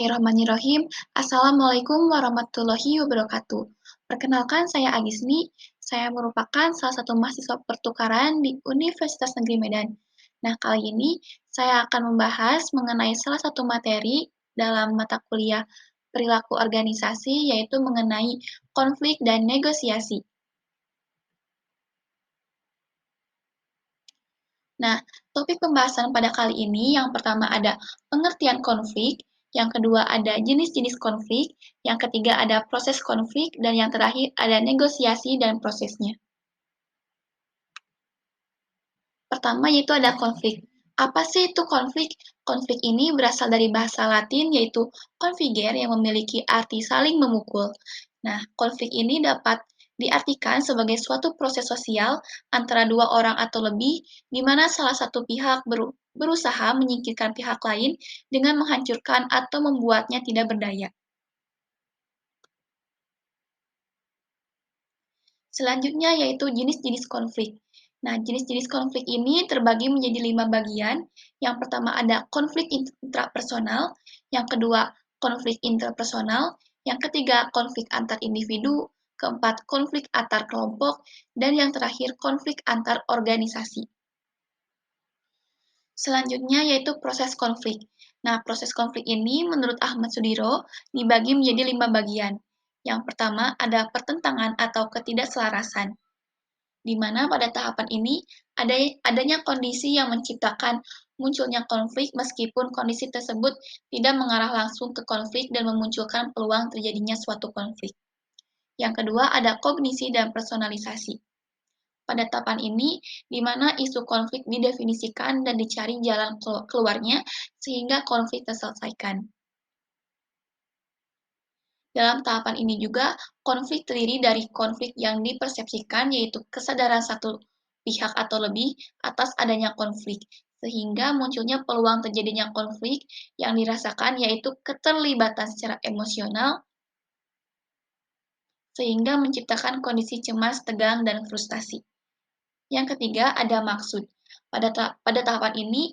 Bismillahirrahmanirrahim. Assalamualaikum warahmatullahi wabarakatuh. Perkenalkan, saya Agisni. Saya merupakan salah satu mahasiswa pertukaran di Universitas Negeri Medan. Nah, kali ini saya akan membahas mengenai salah satu materi dalam mata kuliah perilaku organisasi, yaitu mengenai konflik dan negosiasi. Nah, topik pembahasan pada kali ini yang pertama ada pengertian konflik, yang kedua ada jenis-jenis konflik, yang ketiga ada proses konflik, dan yang terakhir ada negosiasi dan prosesnya. Pertama yaitu ada konflik. Apa sih itu konflik? Konflik ini berasal dari bahasa Latin yaitu configer yang memiliki arti saling memukul. Nah, konflik ini dapat diartikan sebagai suatu proses sosial antara dua orang atau lebih, di mana salah satu pihak berusaha menyingkirkan pihak lain dengan menghancurkan atau membuatnya tidak berdaya. Selanjutnya yaitu jenis-jenis konflik. Nah, jenis-jenis konflik ini terbagi menjadi 5 bagian. Yang pertama ada konflik intrapersonal, yang kedua konflik interpersonal, yang ketiga konflik antar individu, keempat konflik antar kelompok, dan yang terakhir konflik antar organisasi. Selanjutnya yaitu proses konflik. Nah, proses konflik ini menurut Ahmad Sudiro dibagi menjadi 5 bagian. Yang pertama ada pertentangan atau ketidakselarasan, di mana pada tahapan ini adanya kondisi yang menciptakan munculnya konflik meskipun kondisi tersebut tidak mengarah langsung ke konflik dan memunculkan peluang terjadinya suatu konflik. Yang kedua ada kognisi dan personalisasi. Pada tahapan ini, di mana isu konflik didefinisikan dan dicari jalan keluarnya sehingga konflik terselesaikan. Dalam tahapan ini juga, konflik terdiri dari konflik yang dipersepsikan, yaitu kesadaran satu pihak atau lebih atas adanya konflik, sehingga munculnya peluang terjadinya konflik yang dirasakan yaitu keterlibatan secara emosional, sehingga menciptakan kondisi cemas, tegang, dan frustasi. Yang ketiga, ada maksud. Pada tahapan ini,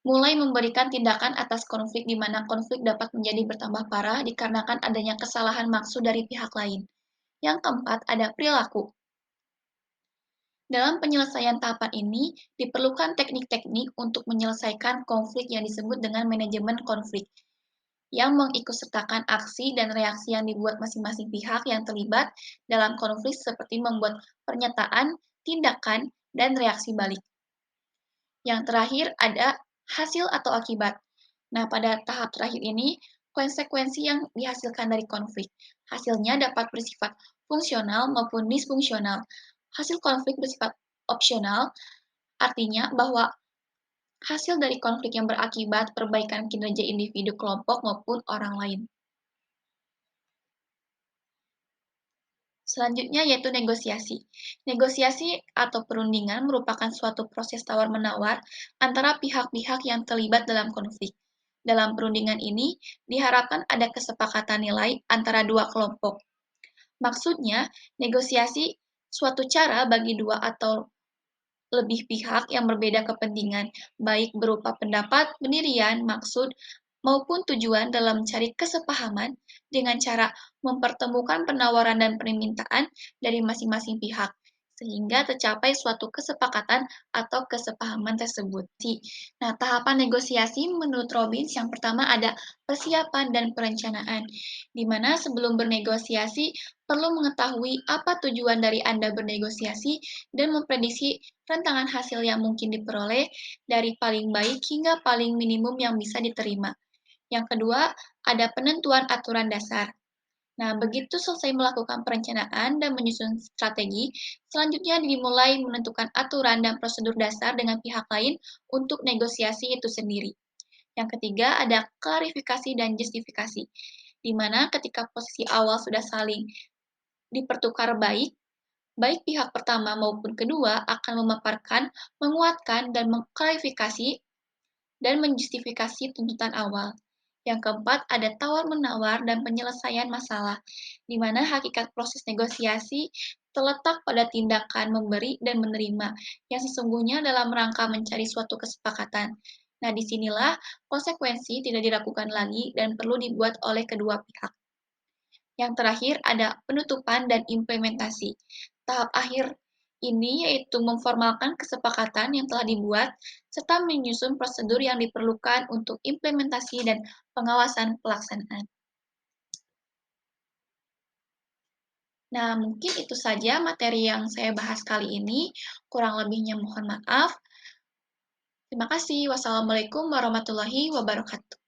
mulai memberikan tindakan atas konflik di mana konflik dapat menjadi bertambah parah dikarenakan adanya kesalahan maksud dari pihak lain. Yang keempat, ada perilaku. Dalam penyelesaian tahapan ini, diperlukan teknik-teknik untuk menyelesaikan konflik yang disebut dengan manajemen konflik, yang mengikutsertakan aksi dan reaksi yang dibuat masing-masing pihak yang terlibat dalam konflik seperti membuat pernyataan, tindakan, dan reaksi balik. Yang terakhir ada hasil atau akibat. Nah, pada tahap terakhir ini, konsekuensi yang dihasilkan dari konflik. Hasilnya dapat bersifat fungsional maupun disfungsional. Hasil konflik bersifat opsional, artinya bahwa hasil dari konflik yang berakibat perbaikan kinerja individu, kelompok, maupun orang lain. Selanjutnya yaitu negosiasi. Negosiasi atau perundingan merupakan suatu proses tawar-menawar antara pihak-pihak yang terlibat dalam konflik. Dalam perundingan ini, diharapkan ada kesepakatan nilai antara dua kelompok. Maksudnya, negosiasi suatu cara bagi dua atau lebih pihak yang berbeda kepentingan, baik berupa pendapat, pendirian, maksud, maupun tujuan dalam mencari kesepahaman dengan cara mempertemukan penawaran dan permintaan dari masing-masing pihak, sehingga tercapai suatu kesepakatan atau kesepahaman tersebut. Nah, tahapan negosiasi menurut Robbins yang pertama ada persiapan dan perencanaan, di mana sebelum bernegosiasi perlu mengetahui apa tujuan dari Anda bernegosiasi dan memprediksi rentangan hasil yang mungkin diperoleh dari paling baik hingga paling minimum yang bisa diterima. Yang kedua, ada penentuan aturan dasar. Nah, begitu selesai melakukan perencanaan dan menyusun strategi, selanjutnya dimulai menentukan aturan dan prosedur dasar dengan pihak lain untuk negosiasi itu sendiri. Yang ketiga, ada klarifikasi dan justifikasi, di mana ketika posisi awal sudah saling dipertukar baik pihak pertama maupun kedua akan memaparkan, menguatkan, dan mengklarifikasi dan menjustifikasi tuntutan awal. Yang keempat, ada tawar-menawar dan penyelesaian masalah, di mana hakikat proses negosiasi terletak pada tindakan memberi dan menerima, yang sesungguhnya dalam rangka mencari suatu kesepakatan. Nah, disinilah konsekuensi tidak diragukan lagi dan perlu dibuat oleh kedua pihak. Yang terakhir ada penutupan dan implementasi. Tahap akhir ini yaitu memformalkan kesepakatan yang telah dibuat serta menyusun prosedur yang diperlukan untuk implementasi dan pengawasan pelaksanaan. Nah, mungkin itu saja materi yang saya bahas kali ini. Kurang lebihnya mohon maaf. Terima kasih. Wassalamualaikum warahmatullahi wabarakatuh.